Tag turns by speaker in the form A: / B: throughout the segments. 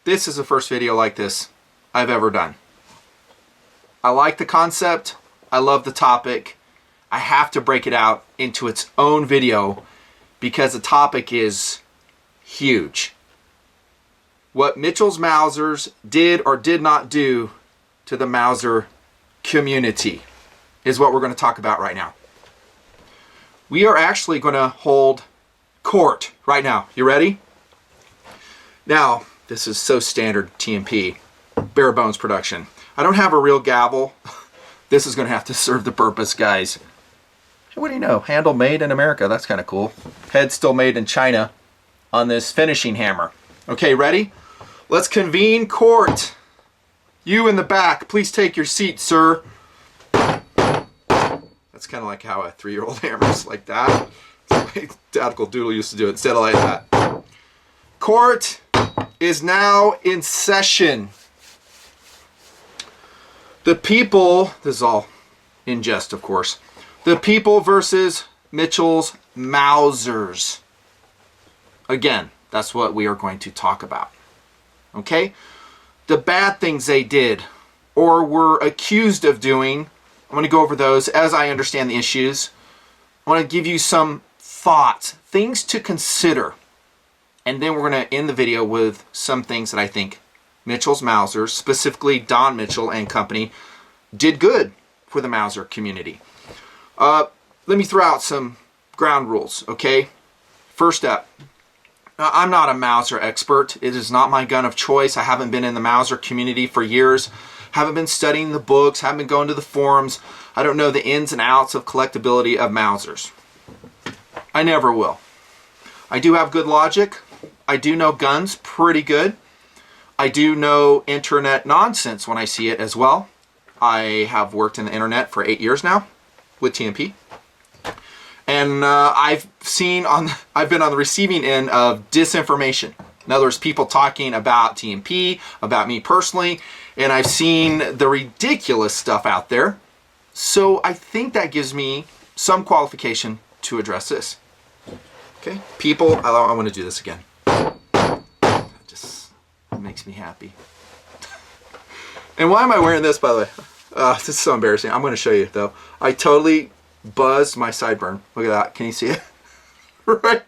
A: this is the first video like this I've ever done. I like the concept. I love the topic. I have to break it out into its own video because the topic is huge. What Mitchell's Mausers did or did not do to the Mauser community is what we're going to talk about right now. We are actually going to hold court right now. You ready? Now, this is so standard TMP, bare bones production. I don't have a real gavel. This is going to have to serve the purpose, guys. What do you know? Handle made in America. That's kind of cool. Head still made in China on this finishing hammer. Okay, ready? Let's convene court. You in the back, please take your seat, sir. That's kind of like how a 3-year-old hammers like that. Tactical Doodle used to do it instead of like that. Court is now in session. The people, this is all in jest, of course. The people versus Mitchell's Mausers. Again, that's what we are going to talk about. Okay? The bad things they did or were accused of doing, I'm going to go over those as I understand the issues. I want to give you some thoughts, things to consider. And then we're going to end the video with some things that I think Mitchell's Mausers, specifically Don Mitchell and company, did good for the Mauser community. Let me throw out some ground rules, okay? First up, I'm not a Mauser expert. It is not my gun of choice. I haven't been in the Mauser community for years. Haven't been studying the books, haven't been going to the forums. I don't know the ins and outs of collectability of Mausers. I never will. I do have good logic. I do know guns pretty good. I do know internet nonsense when I see it as well. I have worked in the internet for 8 years now with TMP. And I've been on the receiving end of disinformation. In other words, people talking about TMP, about me personally, and I've seen the ridiculous stuff out there. So I think that gives me some qualification to address this. Okay, people, I want to do this again. It makes me happy. And why am I wearing this, by the way? This is so embarrassing. I'm going to show you, though. I totally buzzed my sideburn. Look at that. Can you see it? right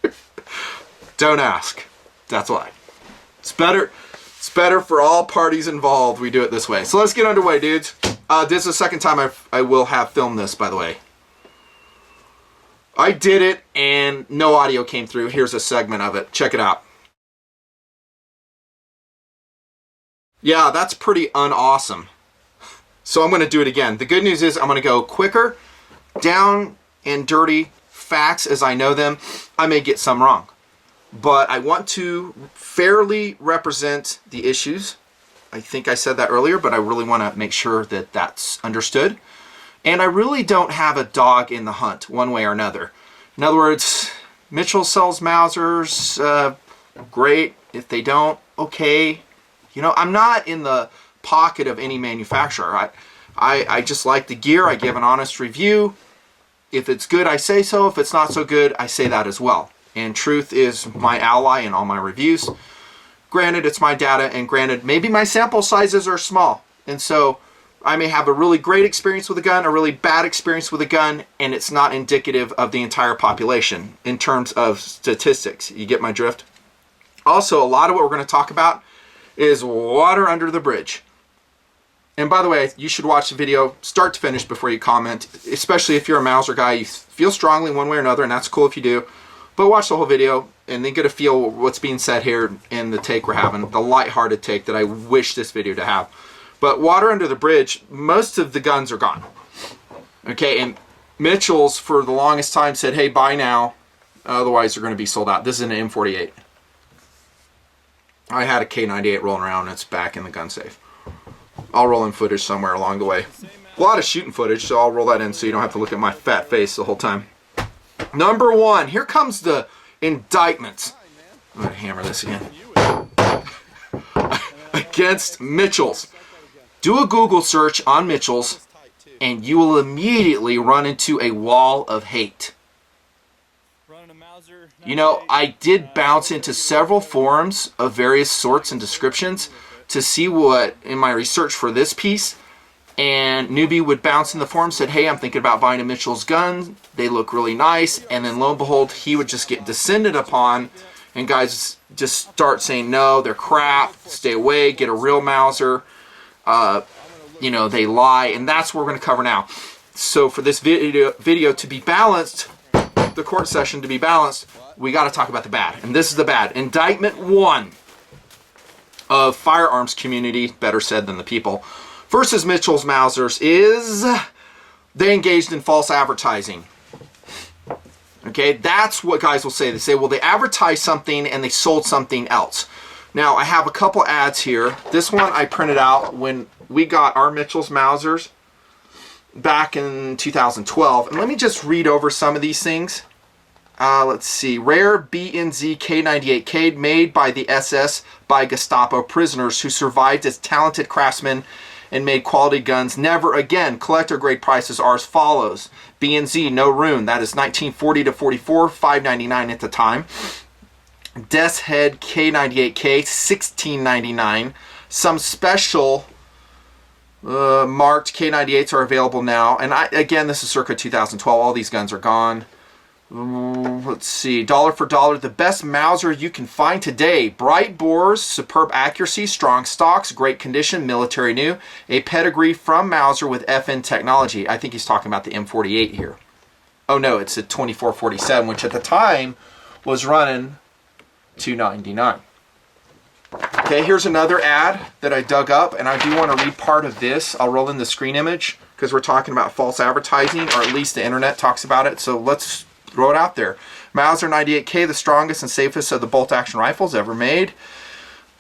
A: there. Don't ask. That's why. It's better for all parties involved we do it this way. So let's get underway, dudes. This is the second time I will have filmed this, by the way. I did it and no audio came through. Here's a segment of it. Check it out. Yeah, that's pretty unawesome. So I'm going to do it again. The good news is I'm going to go quicker, down and dirty facts as I know them. I may get some wrong, but I want to fairly represent the issues. I think I said that earlier, but I really want to make sure that that's understood. And I really don't have a dog in the hunt one way or another. In other words, Mitchell sells Mausers, great. If they don't, okay. You know, I'm not in the pocket of any manufacturer. I just like the gear. I give an honest review. If it's good, I say so. If it's not so good, I say that as well. And truth is my ally in all my reviews. Granted, it's my data, and granted, maybe my sample sizes are small. And so I may have a really great experience with a gun, a really bad experience with a gun, and it's not indicative of the entire population in terms of statistics. You get my drift? Also, a lot of what we're going to talk about is water under the bridge. And by the way, you should watch the video start to finish before you comment, especially if you're a Mauser guy. You feel strongly one way or another, and that's cool if you do. But watch the whole video and then get a feel what's being said here in the take we're having, the lighthearted take that I wish this video to have. But water under the bridge, most of the guns are gone. Okay, and Mitchell's for the longest time said, hey, buy now, otherwise they're going to be sold out. This is an M48. I had a K98 rolling around, and it's back in the gun safe. I'll roll in footage somewhere along the way. A lot of shooting footage, so I'll roll that in so you don't have to look at my fat face the whole time. Number one, here comes the indictments. I'm going to hammer this again. Against Mitchell's. Do a Google search on Mitchell's, and you will immediately run into a wall of hate.
B: Running a Mauser
A: You know, I did bounce into several forums of various sorts and descriptions to see what, in my research for this piece, and newbie would bounce in the forum, said, hey, I'm thinking about buying a Mitchell's gun. They look really nice. And then lo and behold, he would just get descended upon, and guys just start saying, no, they're crap, stay away, get a real Mauser. You know, they lie, and that's what we're going to cover now. So for this video to be balanced, the court session to be balanced, we got to talk about the bad. And this is the bad. Indictment 1 of firearms community, better said than the people, versus Mitchell's Mausers is they engaged in false advertising. Okay, that's what guys will say. They say, well, they advertised something and they sold something else. Now, I have a couple ads here. This one I printed out when we got our Mitchell's Mausers back in 2012. And let me just read over some of these things. Let's see. Rare BNZ K98K made by the SS by Gestapo prisoners who survived as talented craftsmen and made quality guns. Never again. Collector grade prices are as follows. BNZ, no rune. That is 1940 to 44, $5.99 at the time. Death's Head K98K, $16.99. Some special marked K98s are available now. And again, this is circa 2012. All these guns are gone. Let's see. Dollar for dollar, the best Mauser you can find today. Bright bores, superb accuracy, strong stocks, great condition, military new. A pedigree from Mauser with FN technology. I think he's talking about the M48 here. Oh no, it's a 2447, which at the time was running $2.99. Okay, here's another ad that I dug up, and I do want to read part of this. I'll roll in the screen image because we're talking about false advertising, or at least the internet talks about it. So let's throw it out there. Mauser 98K, the strongest and safest of the bolt-action rifles ever made.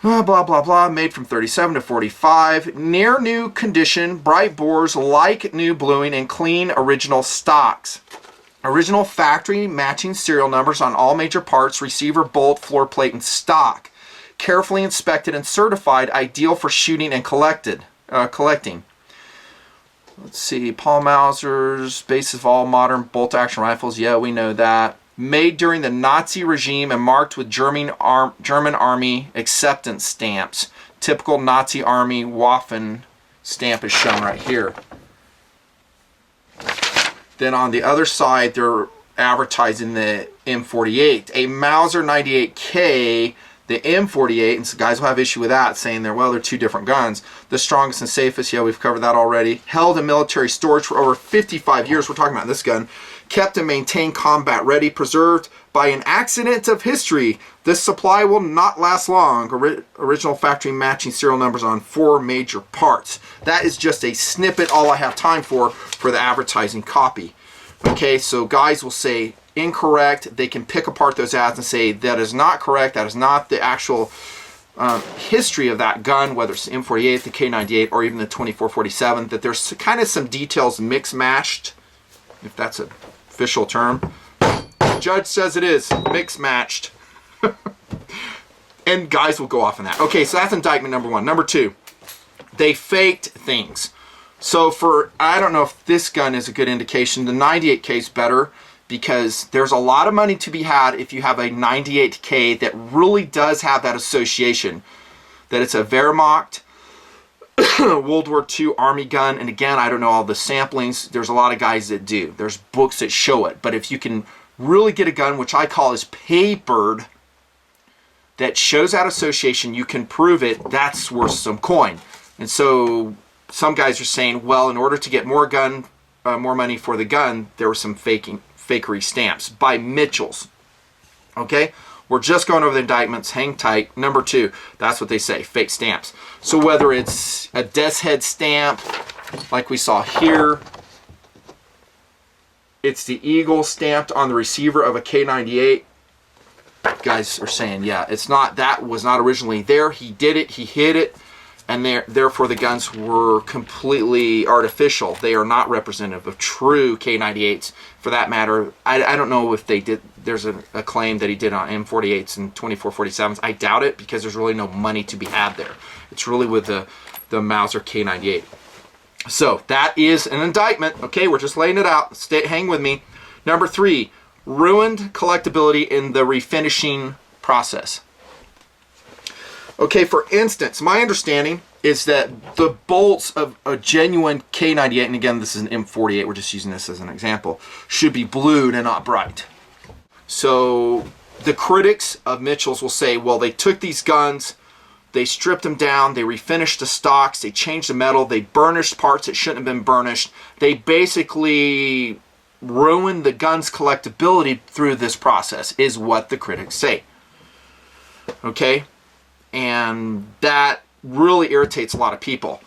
A: Blah, blah, blah. Made from 37 to 45. Near new condition, bright bores, like new bluing, and clean original stocks. Original factory matching serial numbers on all major parts, receiver, bolt, floor plate, and stock. Carefully inspected and certified, ideal for shooting and collecting. Let's see, Paul Mauser's, basis of all modern bolt-action rifles. Yeah, we know that. Made during the Nazi regime and marked with German Army acceptance stamps. Typical Nazi Army Waffen stamp is shown right here. Then on the other side, they're advertising the M48. A Mauser 98K, the M48, and some guys will have issue with that, saying they're two different guns. The strongest and safest, yeah, we've covered that already. Held in military storage for over 55 years. We're talking about this gun. Kept and maintained combat ready, preserved by an accident of history. This supply will not last long. Original factory matching serial numbers on 4 major parts. That is just a snippet, all I have time for the advertising copy. Okay, so guys will say incorrect. They can pick apart those ads and say that is not correct. That is not the actual history of that gun, whether it's the M48, the K98, or even the 2447, that there's kind of some details mix-matched, if that's an official term. The judge says it is mix-matched. And guys will go off on that. Okay, so that's indictment number 1. Number 2, they faked things. So I don't know if this gun is a good indication. The 98K is better because there's a lot of money to be had if you have a 98K that really does have that association. That it's a Wehrmacht, World War II Army gun. And again, I don't know all the samplings. There's a lot of guys that do. There's books that show it. But if you can really get a gun, which I call is papered, that shows that association, you can prove it, that's worth some coin. And so some guys are saying, well, in order to get more money for the gun, there were some fakery stamps by Mitchell's. Okay, we're just going over the indictments. Hang tight. Number 2, that's what they say, fake stamps. So whether it's a Death's Head stamp, like we saw here, it's the eagle stamped on the receiver of a K98. Guys are saying, yeah, it's not. That was not originally there. He did it. He hid it. And therefore the guns were completely artificial. They are not representative of true K98s. For that matter, I don't know if they did. There's a claim that he did on M48s and 2447s. I doubt it because there's really no money to be had there. It's really with the Mauser K98. So that is an indictment. Okay, we're just laying it out. Hang with me. Number 3, ruined collectability in the refinishing process. Okay, for instance, my understanding is that the bolts of a genuine K98, and again, this is an M48, we're just using this as an example, should be blued and not bright. So the critics of Mitchell's will say, well, they took these guns, they stripped them down, they refinished the stocks, they changed the metal, they burnished parts that shouldn't have been burnished. They basically ruined the gun's collectability through this process, is what the critics say. Okay? And that really irritates a lot of people.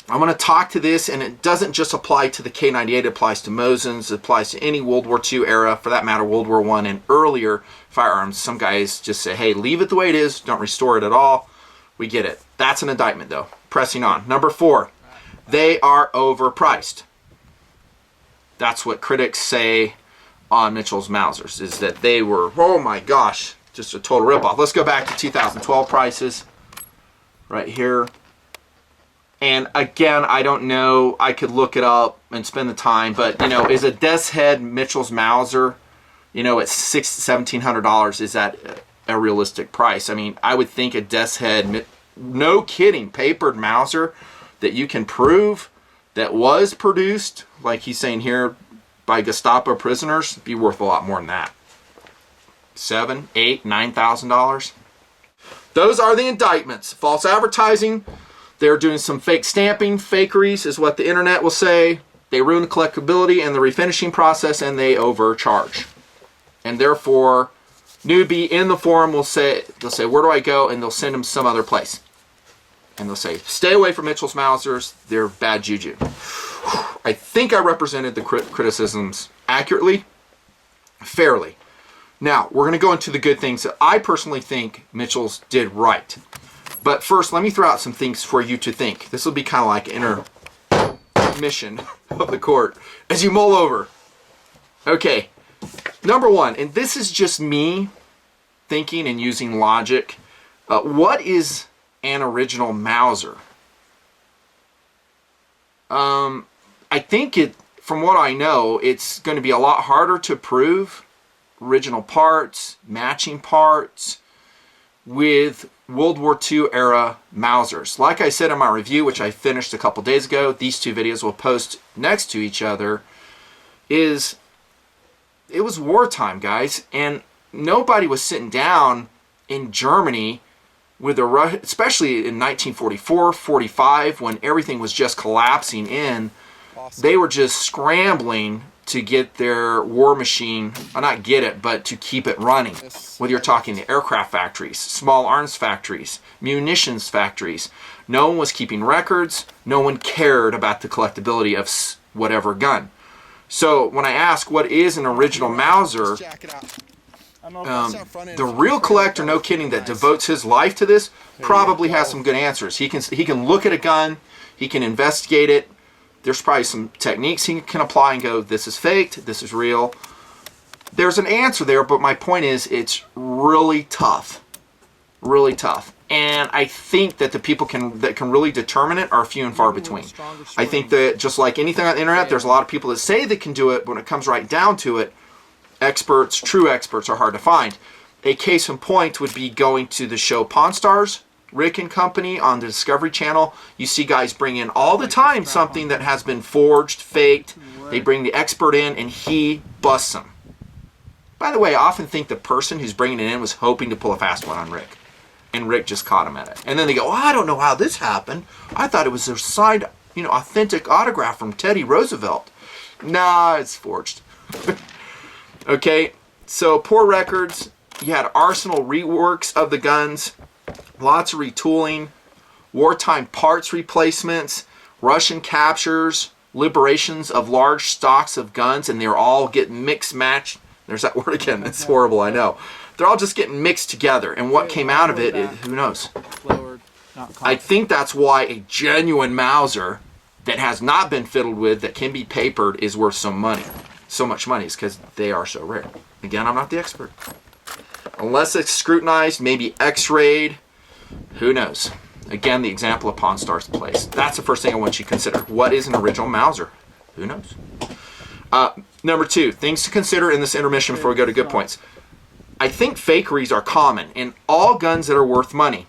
A: I'm going to talk to this, and it doesn't just apply to the K98, it applies to Mausers, it applies to any World War II era, for that matter, World War I and earlier firearms. Some guys just say, hey, leave it the way it is, don't restore it at all. We get it. That's an indictment, though. Pressing on. Number 4, they are overpriced. That's what critics say on Mitchell's Mausers, is that they were, oh my gosh, just a total ripoff. Let's go back to 2012 prices right here. And again, I don't know, I could look it up and spend the time, but you know, is a death's head Mitchell's Mauser, you know, at $1,700, is that a realistic price? I mean, I would think a death's head, no kidding, papered Mauser that you can prove that was produced, like he's saying here, by Gestapo prisoners, be worth a lot more than that. $7,000, $8,000, $9,000. Those are the indictments. False advertising. They're doing some fake stamping, fakeries is what the internet will say. They ruin the collectibility and the refinishing process, and they overcharge. And therefore, newbie in the forum will say, they'll say, where do I go? And they'll send them some other place. And they'll say, stay away from Mitchell's Mausers. They're bad juju. I think I represented the criticisms accurately, fairly. Now, we're going to go into the good things that I personally think Mitchell's did right. But first, let me throw out some things for you to think. This will be kind of like intermission of the court as you mull over. Okay, number 1, and this is just me thinking and using logic. What is an original Mauser? I think from what I know, it's going to be a lot harder to prove original parts, matching parts with World War II era Mausers. Like I said in my review, which I finished a couple days ago, these two videos will post next to each other, it was wartime, guys, and nobody was sitting down in Germany with especially in 1944, 45, when everything was just collapsing in. Awesome. They were just scrambling to get their war machine, not get it, but to keep it running. Whether you're talking the aircraft factories, small arms factories, munitions factories, no one was keeping records, no one cared about the collectability of whatever gun. So when I ask what is an original Mauser, the real collector, no kidding, that devotes his life to this probably has some good answers. He can look at a gun, he can investigate it. There's probably some techniques he can apply and go, this is faked, this is real. There's an answer there, but my point is it's really tough. Really tough. And I think that the people that can really determine it are few and far between. I think that just like anything on the internet, there's a lot of people that say they can do it, but when it comes right down to it, experts, true experts, are hard to find. A case in point would be going to the show Pawn Stars, Rick and Company on the Discovery Channel. You see guys bring in all the time something that has been forged, faked. They bring the expert in and he busts them. By the way, I often think the person who's bringing it in was hoping to pull a fast one on Rick. And Rick just caught him at it. And then they go, oh, I don't know how this happened. I thought it was a signed, authentic autograph from Teddy Roosevelt. Nah, it's forged. Okay, so poor records. You had arsenal reworks of the guns. Lots of retooling, wartime parts replacements, Russian captures, liberations of large stocks of guns, and they're all getting mixed matched. There's that word again. It's horrible, I know. They're all just getting mixed together, and what came out of it, who knows? I think that's why a genuine Mauser that has not been fiddled with, that can be papered, is worth so much money, is because they are so rare. Again, I'm not the expert. Unless it's scrutinized, maybe x-rayed, who knows? Again, the example of Pawn Stars plays. That's the first thing I want you to consider. What is an original Mauser? Who knows? Number 2, things to consider in this intermission before we go to good points. I think fakeries are common in all guns that are worth money.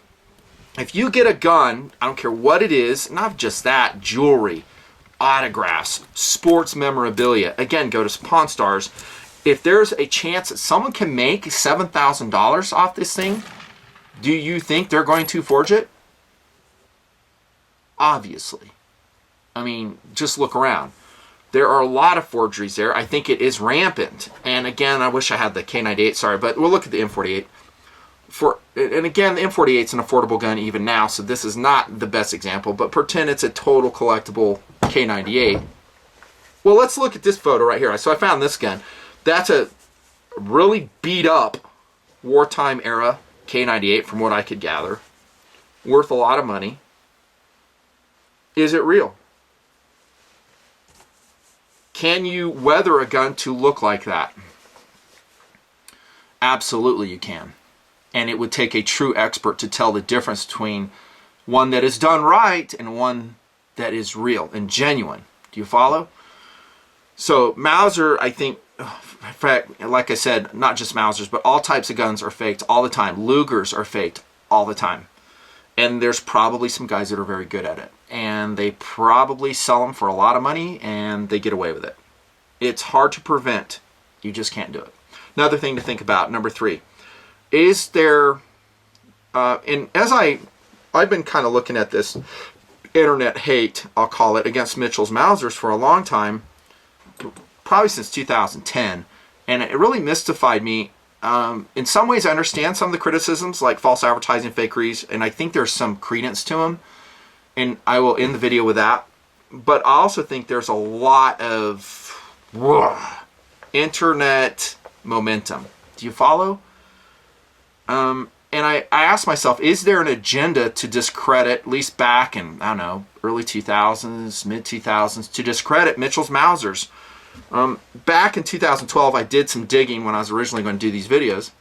A: If you get a gun, I don't care what it is, not just that, jewelry, autographs, sports memorabilia, again, go to Pawn Stars. If there's a chance that someone can make $7,000 off this thing, do you think they're going to forge it? Obviously. I mean, just look around. There are a lot of forgeries there. I think it is rampant. And again, I wish I had the K98, sorry, but we'll look at the M48. And again, the M48 is an affordable gun even now, so this is not the best example, but pretend it's a total collectible K98. Well, let's look at this photo right here. So I found this gun. That's a really beat up wartime era K98 from what I could gather. Worth a lot of money. Is it real? Can you weather a gun to look like that? Absolutely you can. And it would take a true expert to tell the difference between one that is done right and one that is real and genuine. Do you follow? So Mauser, I think, in fact, like I said, not just Mausers, but all types of guns are faked all the time. Lugers are faked all the time. And there's probably some guys that are very good at it. And they probably sell them for a lot of money and they get away with it. It's hard to prevent. You just can't do it. Another thing to think about, number 3. Is there, and as I've been kind of looking at this internet hate, I'll call it, against Mitchell's Mausers for a long time, probably since 2010, and it really mystified me. In some ways I understand some of the criticisms, like false advertising, fakeries, and I think there's some credence to them, and I will end the video with that. But I also think there's a lot of internet momentum. Do you follow? And I asked myself, is there an agenda to discredit, at least back in, I don't know, early 2000s, mid 2000s, to discredit Mitchell's Mausers? Back in 2012, I did some digging when I was originally going to do these videos.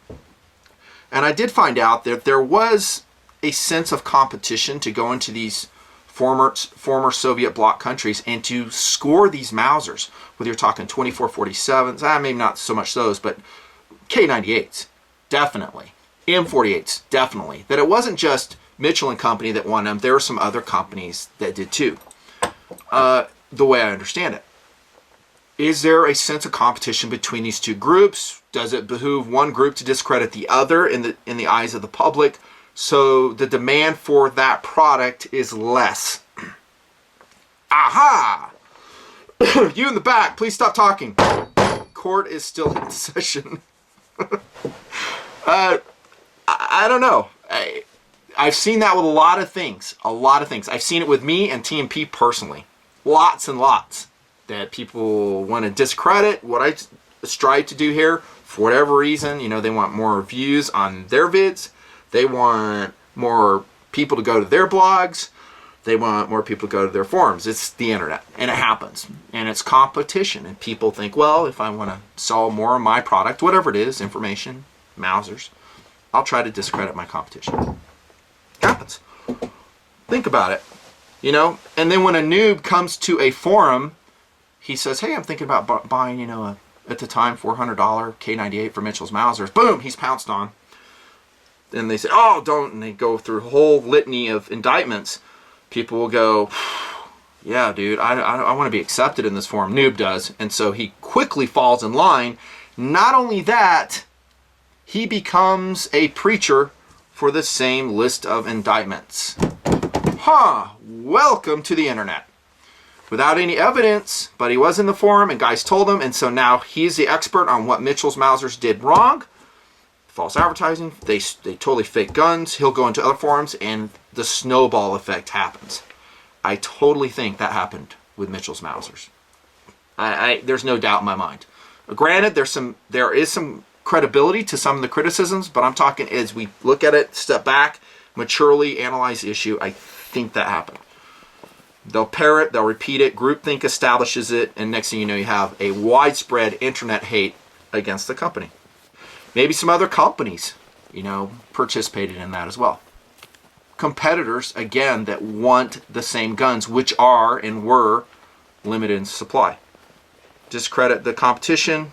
A: And I did find out that there was a sense of competition to go into these former Soviet bloc countries and to score these Mausers, whether you're talking 2447s, maybe not so much those, but K98s, definitely. M48s, definitely. That it wasn't just Mitchell and Company that won them. There were some other companies that did too. The way I understand it. Is there a sense of competition between these two groups? Does it behoove one group to discredit the other in the eyes of the public, so the demand for that product is less? Aha! You in the back, please stop talking. Court is still in session. I don't know. I've seen that with a lot of things. A lot of things. I've seen it with me and TMP personally. Lots and lots. That people want to discredit what I strive to do here. For whatever reason, you know, they want more views on their vids. They want more people to go to their blogs. They want more people to go to their forums. It's the internet, and it happens. And it's competition. And people think, well, if I want to sell more of my product, whatever it is, information, Mausers, I'll try to discredit my competition. It happens. Think about it. You know, and then when a noob comes to a forum, he says, hey, I'm thinking about buying, you know, at the time, $400 K98 for Mitchell's Mausers. Boom, he's pounced on. And they say, oh, don't. And they go through a whole litany of indictments. People will go, yeah, dude, I want to be accepted in this forum. Noob does. And so he quickly falls in line. Not only that, he becomes a preacher for the same list of indictments. Welcome to the internet. Without any evidence, but he was in the forum and guys told him, and so now he's the expert on what Mitchell's Mausers did wrong. False advertising, they totally fake guns. He'll go into other forums and the snowball effect happens. I totally think that happened with Mitchell's Mausers. There's no doubt in my mind. Granted, there is some credibility to some of the criticisms, but I'm talking as we look at it, step back, maturely analyze the issue, I think that happened. They'll parrot, they'll repeat it, groupthink establishes it, and next thing you know, you have a widespread internet hate against the company. Maybe some other companies, you know, participated in that as well. Competitors, again, that want the same guns, which are and were limited in supply. discredit the competition.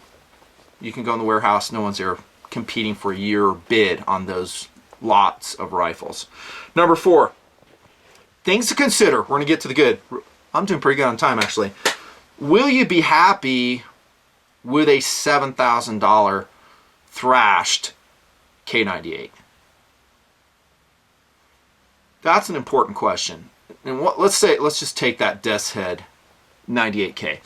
A: You can go in the warehouse. No one's there competing for your bid on those lots of rifles. Number 4, things to consider. We're going to get to the good. I'm doing pretty good on time, actually. Will you be happy with a $7,000 thrashed K98? That's an important question. And let's just take that death's head 98K.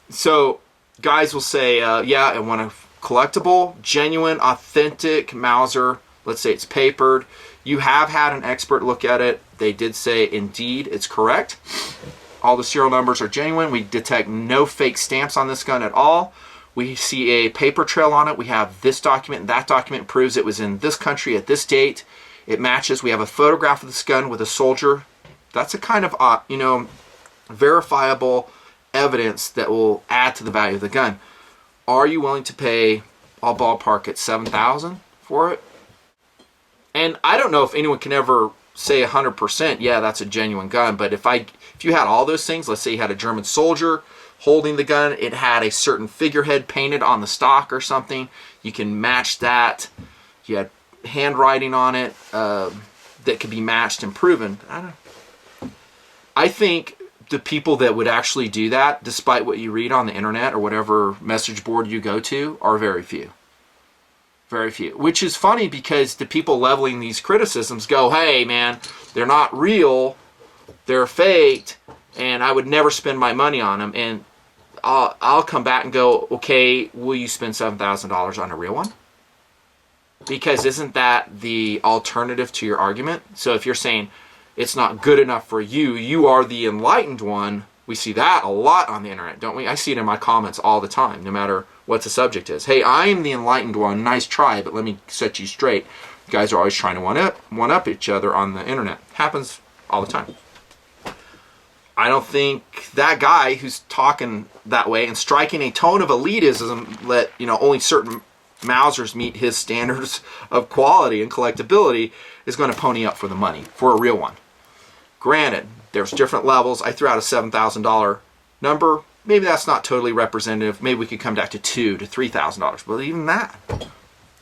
A: So guys will say, yeah, I want a collectible, genuine, authentic Mauser. Let's say it's papered. You have had an expert look at it. They did say, indeed, it's correct. All the serial numbers are genuine. We detect no fake stamps on this gun at all. We see a paper trail on it. We have this document, and that document proves it was in this country at this date. It matches. We have a photograph of this gun with a soldier. That's a kind of, verifiable evidence that will add to the value of the gun. Are you willing to pay, I'll ballpark at $7,000 for it? And I don't know if anyone can ever say 100%, yeah, that's a genuine gun. But if you had all those things, let's say you had a German soldier holding the gun, it had a certain figurehead painted on the stock or something, you can match that. You had handwriting on it that could be matched and proven. I think the people that would actually do that, despite what you read on the internet or whatever message board you go to, are very few. Very few. Which is funny because the people leveling these criticisms go, hey man, they're not real, they're faked, and I would never spend my money on them. And I'll come back and go, okay, will you spend $7,000 on a real one? Because isn't that the alternative to your argument? So if you're saying it's not good enough for you, you are the enlightened one. We see that a lot on the internet, don't we? I see it in my comments all the time, no matter what the subject is. Hey, I'm the enlightened one. Nice try, but let me set you straight. You guys are always trying to one-up each other on the internet. Happens all the time. I don't think that guy who's talking that way and striking a tone of elitism that, only certain Mausers meet his standards of quality and collectability is going to pony up for the money for a real one. Granted, there's different levels. I threw out a $7,000 number. Maybe that's not totally representative. Maybe we could come back to $2,000 to $3,000. But even that,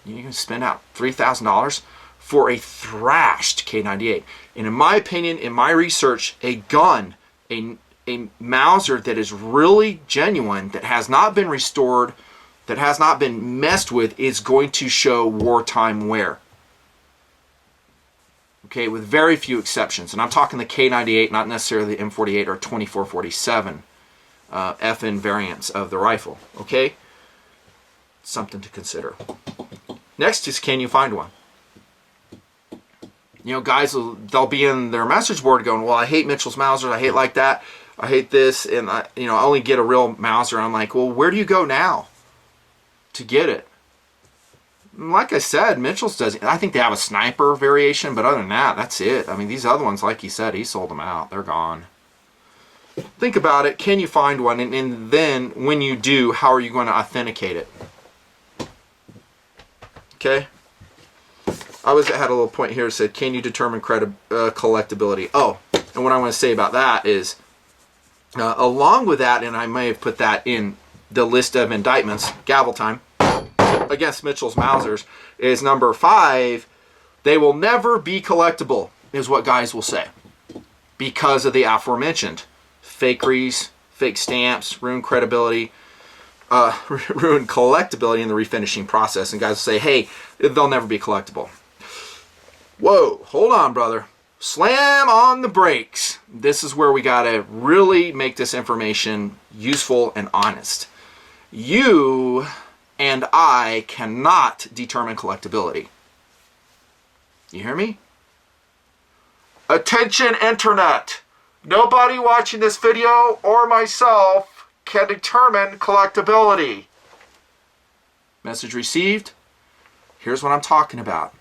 A: you can spend out $3,000 for a thrashed K98. And in my opinion, in my research, a gun, a Mauser that is really genuine, that has not been restored, that has not been messed with, is going to show wartime wear. Okay, with very few exceptions. And I'm talking the K98, not necessarily the M48 or 2447 FN variants of the rifle. Okay? Something to consider. Next is, can you find one? Guys, they'll be in their message board going, well, I hate Mitchell's Mausers, I hate like that, I hate this, and I only get a real Mauser. I'm like, well, where do you go now to get it? Like I said, Mitchell's doesn't. I think they have a sniper variation, but other than that, that's it. I mean, these other ones, like you said, he sold them out. They're gone. Think about it. Can you find one? And then, when you do, how are you going to authenticate it? Okay? I had a little point here that said, can you determine collectibility? Oh, and what I want to say about that is, along with that, and I may have put that in the list of indictments, gavel time, against Mitchell's Mausers, is number 5, they will never be collectible, is what guys will say. Because of the aforementioned fakeries, fake stamps, ruined credibility, ruined collectability in the refinishing process. And guys will say, hey, they'll never be collectible. Whoa, hold on, brother. Slam on the brakes. This is where we got to really make this information useful and honest. You and I cannot determine collectibility. You hear me? Attention, internet. Nobody watching this video or myself can determine collectibility. Message received. Here's what I'm talking about.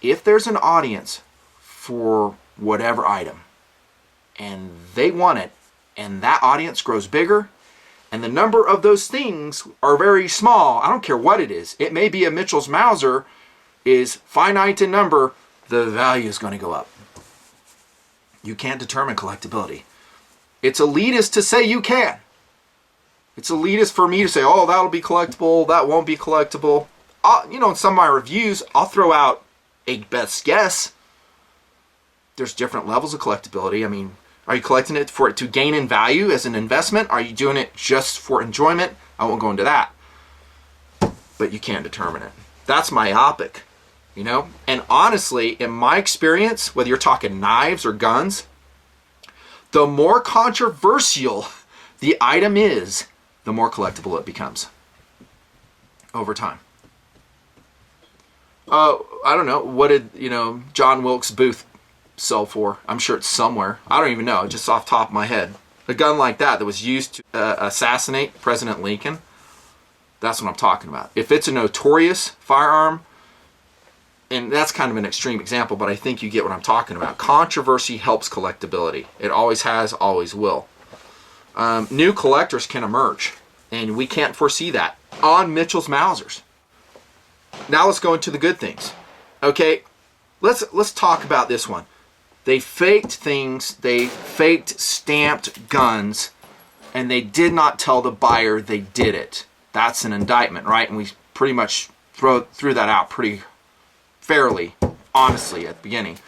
A: If there's an audience for whatever item and they want it, and that audience grows bigger, and the number of those things are very small, I don't care what it is. It may be a Mitchell's Mauser is finite in number, the value is going to go up. You can't determine collectibility. It's elitist to say you can. It's elitist for me to say, oh, that'll be collectible, that won't be collectible. In some of my reviews, I'll throw out a best guess. There's different levels of collectability. I mean, are you collecting it for it to gain in value as an investment? Are you doing it just for enjoyment? I won't go into that. But you can't determine it. That's myopic, And honestly, in my experience, whether you're talking knives or guns, the more controversial the item is, the more collectible it becomes over time. I don't know. What did, John Wilkes Booth sell for? I'm sure it's somewhere. I don't even know, just off the top of my head. A gun like that was used to assassinate President Lincoln, that's what I'm talking about. If it's a notorious firearm, and that's kind of an extreme example, but I think you get what I'm talking about. Controversy helps collectability. It always has, always will. New collectors can emerge, and we can't foresee that on Mitchell's Mausers. Now let's go into the good things. Okay, let's talk about this one. They faked things. They faked stamped guns, and they did not tell the buyer they did it. That's an indictment, right? And we pretty much threw that out pretty fairly, honestly, at the beginning.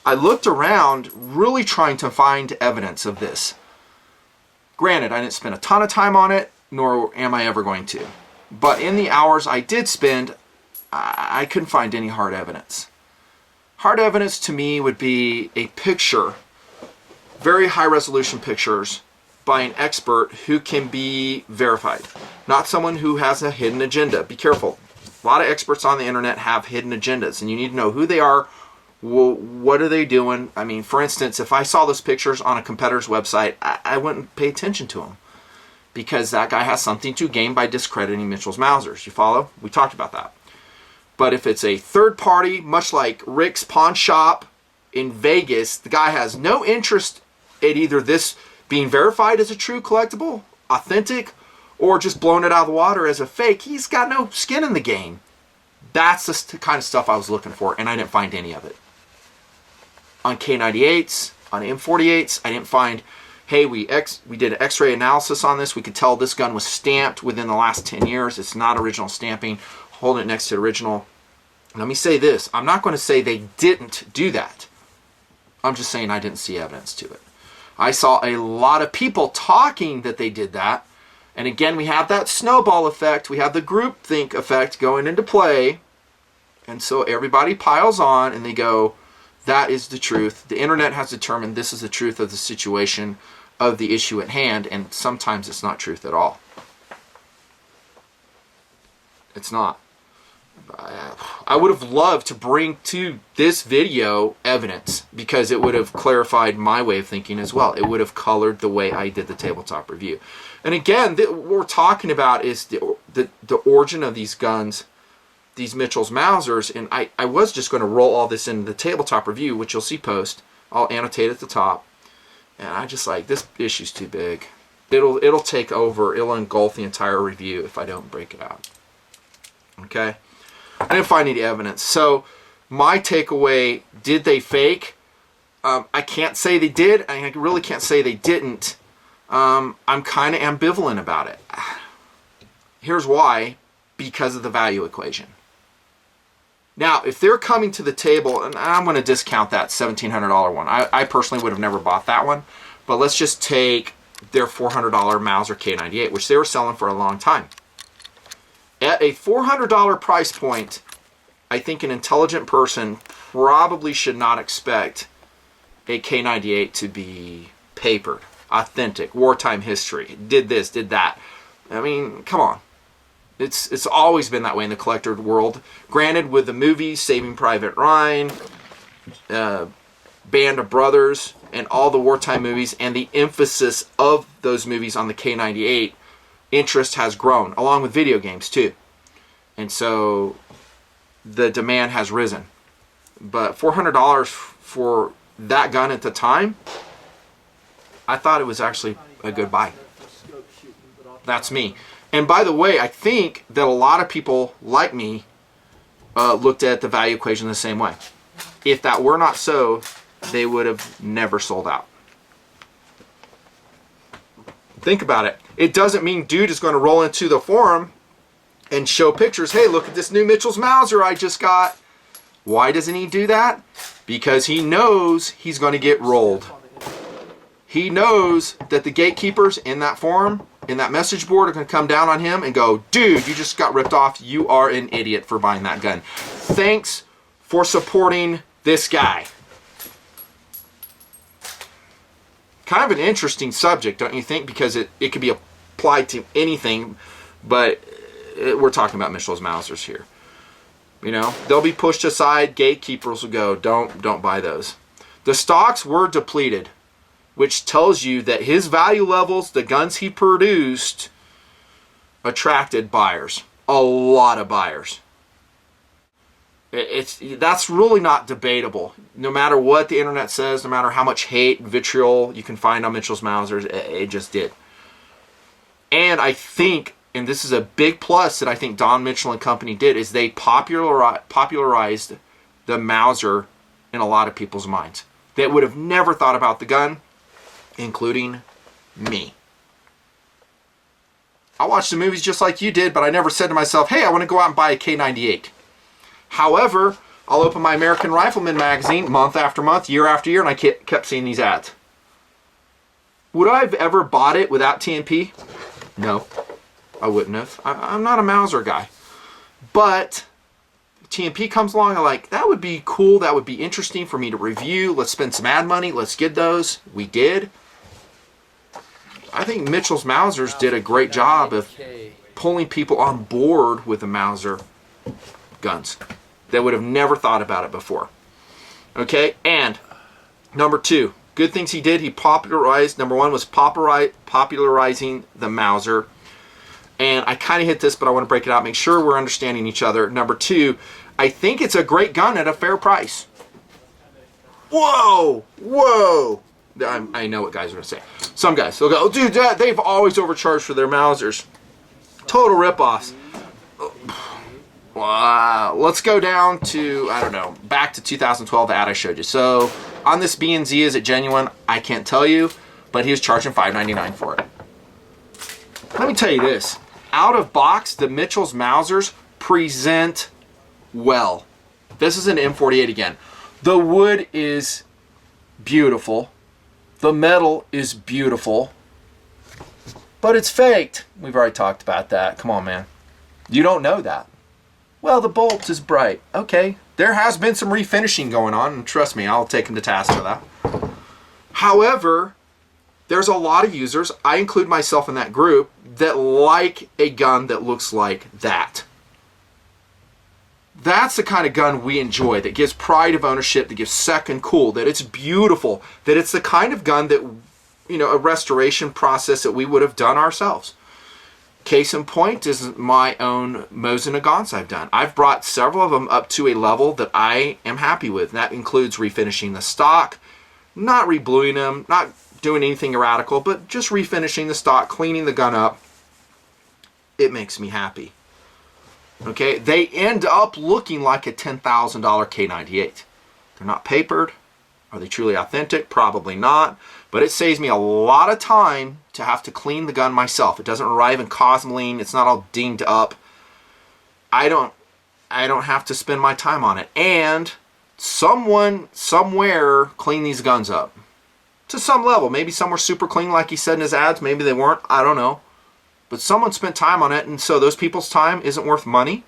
A: I looked around really trying to find evidence of this. Granted, I didn't spend a ton of time on it, nor am I ever going to. But in the hours I did spend, I couldn't find any hard evidence. Hard evidence to me would be a picture, very high resolution pictures, by an expert who can be verified. Not someone who has a hidden agenda. Be careful. A lot of experts on the internet have hidden agendas, and you need to know who they are, what are they doing. I mean, for instance, if I saw those pictures on a competitor's website, I wouldn't pay attention to them, because that guy has something to gain by discrediting Mitchell's Mausers. You follow? We talked about that. But if it's a third party, much like Rick's Pawn Shop in Vegas, the guy has no interest in either this being verified as a true collectible, authentic, or just blowing it out of the water as a fake. He's got no skin in the game. That's the kind of stuff I was looking for, and I didn't find any of it. On K98s, on M48s, I didn't find, hey, we did an X-ray analysis on this. We could tell this gun was stamped within the last 10 years. It's not original stamping. Holding it next to the original. Let me say this. I'm not going to say they didn't do that. I'm just saying I didn't see evidence to it. I saw a lot of people talking that they did that. And again, we have that snowball effect. We have the groupthink effect going into play. And so everybody piles on and they go, that is the truth. The internet has determined this is the truth of the situation, of the issue at hand. And sometimes it's not truth at all. It's not. I would have loved to bring to this video evidence, because it would have clarified my way of thinking as well. It would have colored the way I did the tabletop review. And again, what we're talking about is the origin of these guns, these Mitchell's Mausers, and I was just going to roll all this into the tabletop review, which you'll see post. I'll annotate at the top. And I just like, this issue's too big. It'll take over, it'll engulf the entire review if I don't break it out. Okay? I didn't find any evidence. So my takeaway, did they fake? I can't say they did. I really can't say they didn't. I'm kind of ambivalent about it. Here's why. Because of the value equation. Now, if they're coming to the table, and I'm going to discount that $1,700 one. I personally would have never bought that one. But let's just take their $400 Mauser K98, which they were selling for a long time. At a $400 price point, I think an intelligent person probably should not expect a K98 to be papered, authentic, wartime history, did this, did that. I mean, come on. It's always been that way in the collector world. Granted, with the movies, Saving Private Ryan, Band of Brothers, and all the wartime movies, and the emphasis of those movies on the K98, interest has grown, along with video games too. And so the demand has risen. But $400 for that gun at the time, I thought it was actually a good buy. That's me. And by the way, I think that a lot of people like me looked at the value equation the same way. If that were not so, they would have never sold out. Think about it. It doesn't mean dude is going to roll into the forum and show pictures. Hey, look at this new Mitchell's Mauser I just got. Why doesn't he do that? Because he knows he's going to get rolled. He knows that the gatekeepers in that forum, in that message board, are going to come down on him and go, dude, you just got ripped off. You are an idiot for buying that gun. Thanks for supporting this guy. Kind of an interesting subject, don't you think? Because it could be applied to anything, but we're talking about Mitchell's Mausers here. You know, they'll be pushed aside. Gatekeepers will go, don't buy those. The stocks were depleted, which tells you that his value levels, the guns he produced, attracted buyers. A lot of buyers. That's really not debatable. No matter what the internet says, no matter how much hate and vitriol you can find on Mitchell's Mausers, it just did. And I think, and this is a big plus that I think Don Mitchell and company did, is they popularized the Mauser in a lot of people's minds. They would have never thought about the gun, including me. I watched the movies just like you did, but I never said to myself, hey, I want to go out and buy a K98. However, I'll open my American Rifleman magazine month after month, year after year, and I kept seeing these ads. Would I have ever bought it without TMP? No, I wouldn't have. I'm not a Mauser guy. But TMP comes along, I'm like, that would be cool, that would be interesting for me to review. Let's spend some ad money, let's get those. We did. I think Mitchell's Mausers did a great job of pulling people on board with the Mauser guns. They would have never thought about it before. Okay, and number two, good things he did. He popularized, number one was popularizing the Mauser. And I kind of hit this, but I want to break it out, make sure we're understanding each other. Number two, I think it's a great gun at a fair price. Whoa, whoa. I know what guys are going to say. Some guys, they'll go, oh, dude, they've always overcharged for their Mausers. Total ripoffs. Wow. Let's go down to, I don't know, back to 2012, the ad I showed you. So on this B&Z, is it genuine? I can't tell you, but he was charging $5.99 for it. Let me tell you this. Out of box, the Mitchell's Mausers present well. This is an M48 again. The wood is beautiful. The metal is beautiful. But it's faked. We've already talked about that. Come on, man. You don't know that. Well, the bolt is bright. Okay. There has been some refinishing going on, and trust me, I'll take him to task for that. However, there's a lot of users, I include myself in that group, that like a gun that looks like that. That's the kind of gun we enjoy, that gives pride of ownership, that gives second cool, that it's beautiful, that it's the kind of gun that, you know, a restoration process that we would have done ourselves. Case in point is my own Mosin guns I've done. I've brought several of them up to a level that I am happy with. That includes refinishing the stock, not rebluing them, not doing anything radical, but just refinishing the stock, cleaning the gun up. It makes me happy. Okay, they end up looking like a $10,000 K98. They're not papered. Are they truly authentic? Probably not. But it saves me a lot of time to have to clean the gun myself. It doesn't arrive in Cosmoline. It's not all dinged up. I don't have to spend my time on it. And someone somewhere cleaned these guns up to some level. Maybe some were super clean like he said in his ads. Maybe they weren't. I don't know. But someone spent time on it, and so those people's time isn't worth money.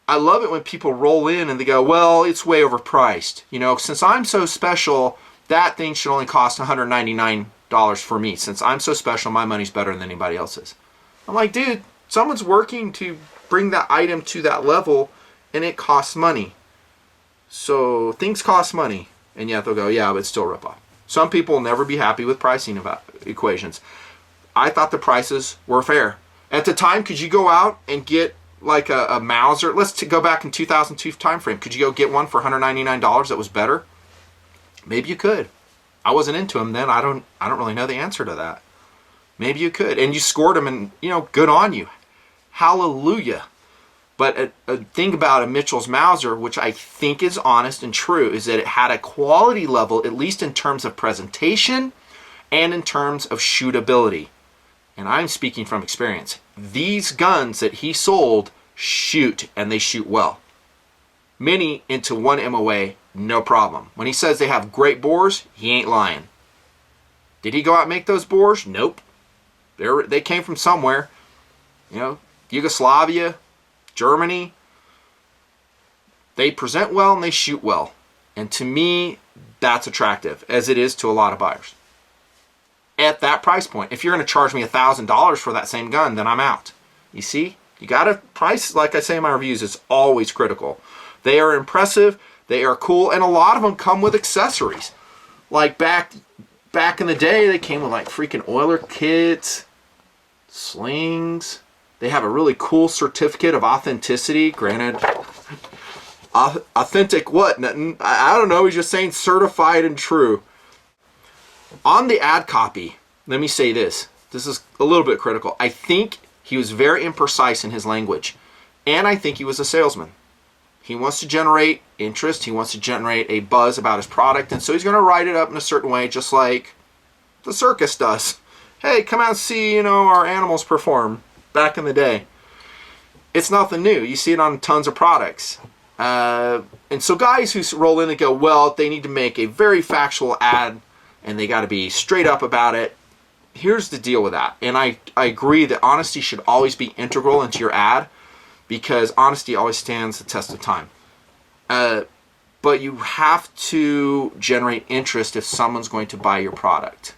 A: I love it when people roll in and they go, well, it's way overpriced. You know, since I'm so special, that thing should only cost $199 for me. Since I'm so special, my money's better than anybody else's. I'm like, dude, someone's working to bring that item to that level, and it costs money. So things cost money, and yet they'll go, yeah, but it's still a ripoff. Some people will never be happy with pricing equations. I thought the prices were fair. At the time, could you go out and get like a Mauser? Let's go back in 2002 time frame. Could you go get one for $199 that was better? Maybe you could. I wasn't into them then. I don't really know the answer to that. Maybe you could, and you scored them, and you know, good on you. Hallelujah. But a thing about a Mitchell's Mauser, which I think is honest and true, is that it had a quality level, at least in terms of presentation and in terms of shootability. And I'm speaking from experience. These guns that he sold shoot, and they shoot well. Many into 1 MOA, no problem. When he says they have great bores, he ain't lying. Did he go out and make those bores? Nope. They came from somewhere. You know, Yugoslavia, Germany. They present well and they shoot well. And to me, that's attractive, as it is to a lot of buyers. At that price point, if you're going to charge me $1,000 for that same gun, then I'm out. You see, you got to price, like I say in my reviews, is always critical. They are impressive, they are cool, and a lot of them come with accessories. Like back in the day, they came with like freaking oiler kits, slings. They have a really cool certificate of authenticity. Granted, authentic what? I don't know. He's just saying certified and true. On the ad copy, let me say this. This is a little bit critical. I think he was very imprecise in his language. And I think he was a salesman. He wants to generate interest. He wants to generate a buzz about his product. And so he's going to write it up in a certain way, just like the circus does. Hey, come out and see, our animals perform back in the day. It's nothing new. You see it on tons of products. And so guys who roll in and go, well, they need to make a very factual ad and they got to be straight up about it. Here's the deal with that. And I agree that honesty should always be integral into your ad, because honesty always stands the test of time. But you have to generate interest if someone's going to buy your product.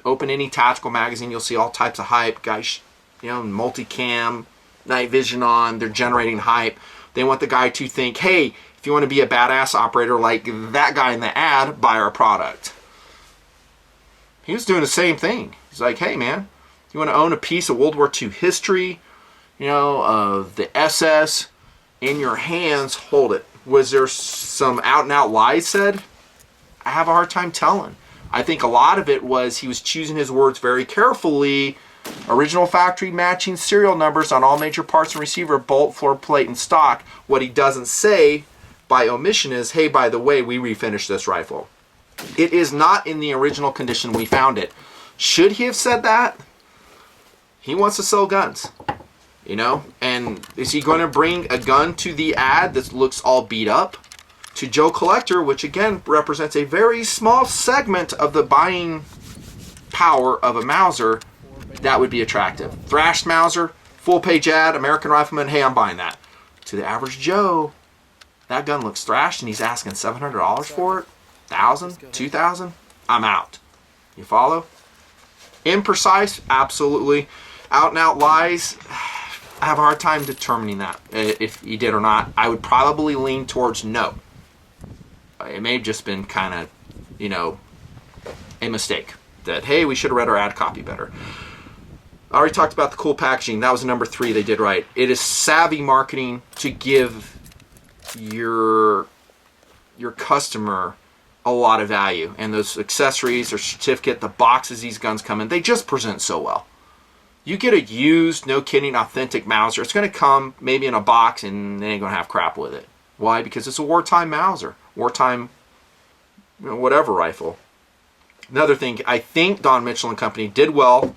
A: Open any tactical magazine, you'll see all types of hype. Guys, multicam, night vision on, they're generating hype. They want the guy to think, hey, if you want to be a badass operator like that guy in the ad, buy our product. He was doing the same thing. He's like, hey man, you want to own a piece of World War II history, of the SS in your hands, hold it. Was there some out and out lies said? I have a hard time telling. I think a lot of it was he was choosing his words very carefully. Original factory matching serial numbers on all major parts and receiver, bolt, floor plate, and stock. What he doesn't say by omission is, hey, by the way, we refinished this rifle. It is not in the original condition we found it. Should he have said that? He wants to sell guns. And is he going to bring a gun to the ad that looks all beat up? To Joe Collector, which again represents a very small segment of the buying power of a Mauser, that would be attractive. Thrashed Mauser, full page ad, American Rifleman, hey, I'm buying that. To the average Joe, that gun looks thrashed and he's asking $700 for it, $1,000, $2,000, I'm out. You follow? Imprecise, absolutely. Out and out lies, I have a hard time determining that, if he did or not. I would probably lean towards no. It may have just been kind of, a mistake. That, hey, we should have read our ad copy better. I already talked about the cool packaging. That was number 3 they did right. It is savvy marketing to give your customer a lot of value. And those accessories or certificate, the boxes these guns come in, they just present so well. You get a used, no kidding, authentic Mauser. It's going to come maybe in a box and they ain't going to have crap with it. Why? Because it's a wartime Mauser. Wartime, whatever rifle. Another thing, I think Don Mitchell and Company did well.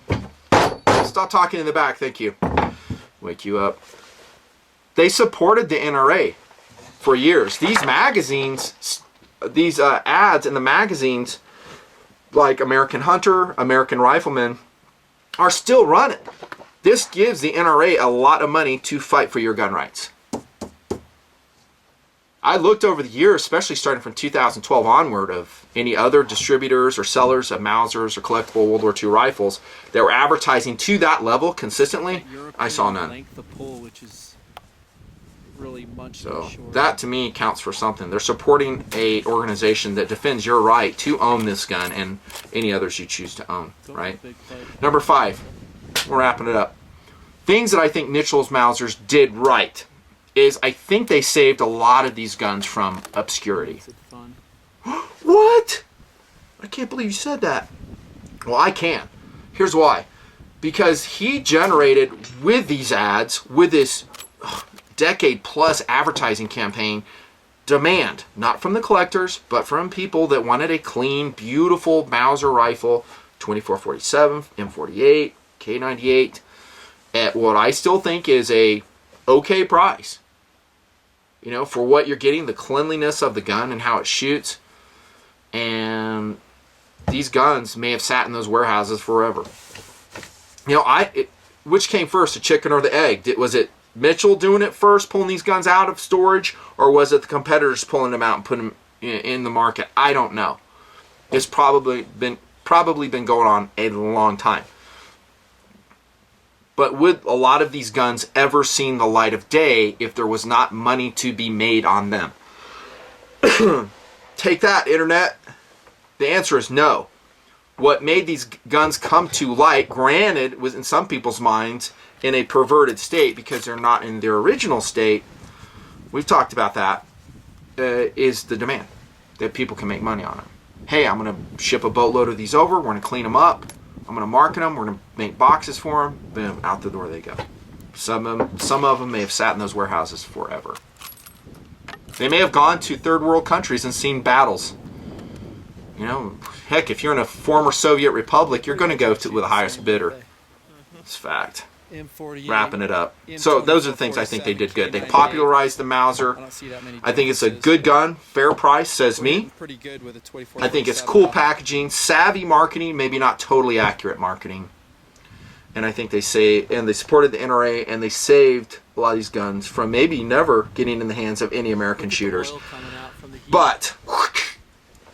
A: Stop talking in the back, thank you. Wake you up. They supported the NRA for years. These magazines, these ads in the magazines, like American Hunter, American Rifleman, are still running. This gives the NRA a lot of money to fight for your gun rights. I looked over the years, especially starting from 2012 onward, of any other distributors or sellers of Mausers or collectible World War II rifles that were advertising to that level consistently. I saw none. So that to me counts for something. They're supporting a organization that defends your right to own this gun and any others you choose to own, right? Number 5, we're wrapping it up. Things that I think Mitchell's Mausers did right is I think they saved a lot of these guns from obscurity. What? I can't believe you said that. Well, I can. Here's why. Because he generated, with these ads, with this decade-plus advertising campaign, demand, not from the collectors, but from people that wanted a clean, beautiful Mauser rifle, 2447, M48, K98, at what I still think is a okay price. You know, for what you're getting, the cleanliness of the gun and how it shoots. And these guns may have sat in those warehouses forever. You know, which came first, the chicken or the egg? Was it Mitchell doing it first, pulling these guns out of storage, or was it the competitors pulling them out and putting them in the market? I don't know. It's probably been going on a long time. But would a lot of these guns ever seen the light of day if there was not money to be made on them? Take that, internet. The answer is no. What made these guns come to light, granted, was in some people's minds in a perverted state because they're not in their original state. We've talked about that. Is the demand that people can make money on them. Hey, I'm going to ship a boatload of these over. We're going to clean them up. I'm going to market them. We're going to make boxes for them. Boom, out the door they go. Some of them may have sat in those warehouses forever. They may have gone to third world countries and seen battles. You know, heck, if you're in a former Soviet republic, you're going to go with the highest bidder. It's fact. Wrapping it up. So those are the things I think they did good. They popularized the Mauser. I think it's a good gun, fair price, says me. I think it's cool packaging, savvy marketing, maybe not totally accurate marketing. And I think they supported the NRA, and they saved a lot of these guns from maybe never getting in the hands of any American shooters. But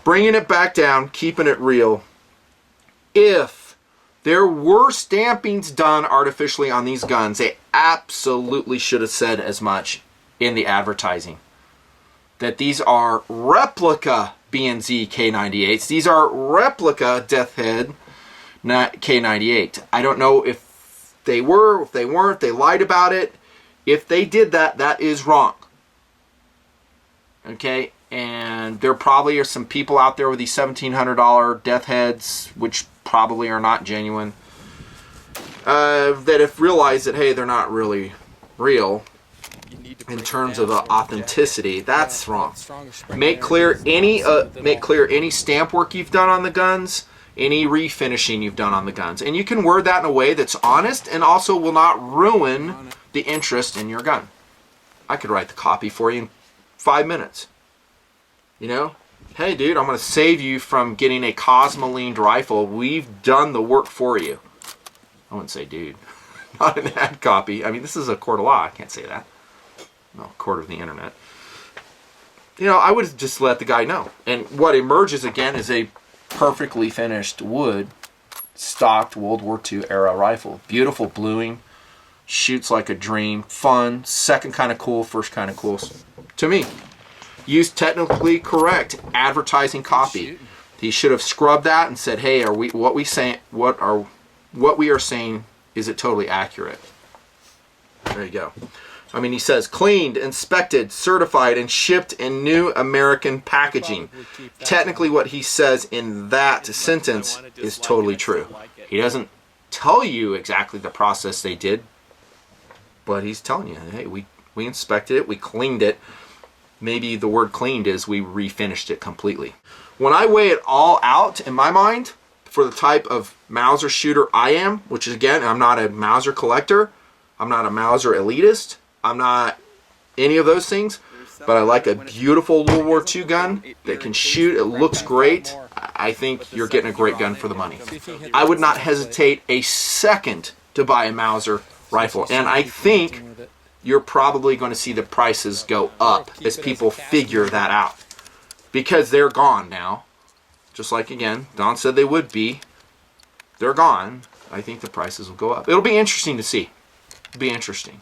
A: bringing it back down, keeping it real, if there were stampings done artificially on these guns, they absolutely should have said as much in the advertising. That these are replica B&Z K98s. These are replica Death Head K98. I don't know if they were, if they weren't, they lied about it. If they did that, that is wrong. Okay? And there probably are some people out there with these $1,700 Death Heads, which probably are not genuine, that have realized that, hey, they're not really real in terms of authenticity. That's wrong. Make clear any stamp work you've done on the guns, any refinishing you've done on the guns, and you can word that in a way that's honest and also will not ruin the interest in your gun. I could write the copy for you in 5 minutes. You know, hey dude, I'm going to save you from getting a Cosmolined rifle. We've done the work for you. I wouldn't say dude. Not an ad copy. I mean, this is a court of law. I can't say that. No, court of the internet. You know, I would just let the guy know. And what emerges again is a perfectly finished wood, stocked World War II era rifle. Beautiful bluing. Shoots like a dream. Fun. Second kind of cool. First kind of cool. To me. Use technically correct advertising copy. He should have scrubbed that and said, "Hey, what we are saying, is it totally accurate?" There you go. I mean, he says cleaned, inspected, certified, and shipped in new American packaging. Technically, what he says in that sentence is totally true. He doesn't tell you exactly the process they did, but he's telling you, "Hey, we inspected it, we cleaned it." Maybe the word cleaned is we refinished it completely. When I weigh it all out in my mind, for the type of Mauser shooter I am, which is, again, I'm not a Mauser collector, I'm not a Mauser elitist, I'm not any of those things, but I like a beautiful World War II gun that can shoot, it looks great. I think you're getting a great gun for the money. I would not hesitate a second to buy a Mauser rifle, and I think you're probably going to see the prices go up as people figure that out. Because they're gone now. Just like, again, Don said they would be. They're gone. I think the prices will go up. It'll be interesting to see. It'll be interesting.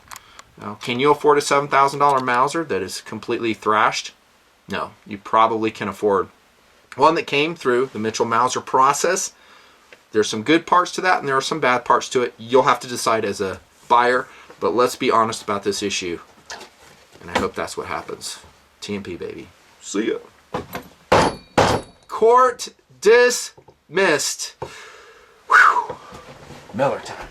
A: Now, can you afford a $7,000 Mauser that is completely thrashed? No. You probably can afford one that came through the Mitchell Mauser process. There's some good parts to that, and there are some bad parts to it. You'll have to decide as a buyer. But let's be honest about this issue. And I hope that's what happens. TMP, baby. See ya. Court dismissed. Whew. Miller time.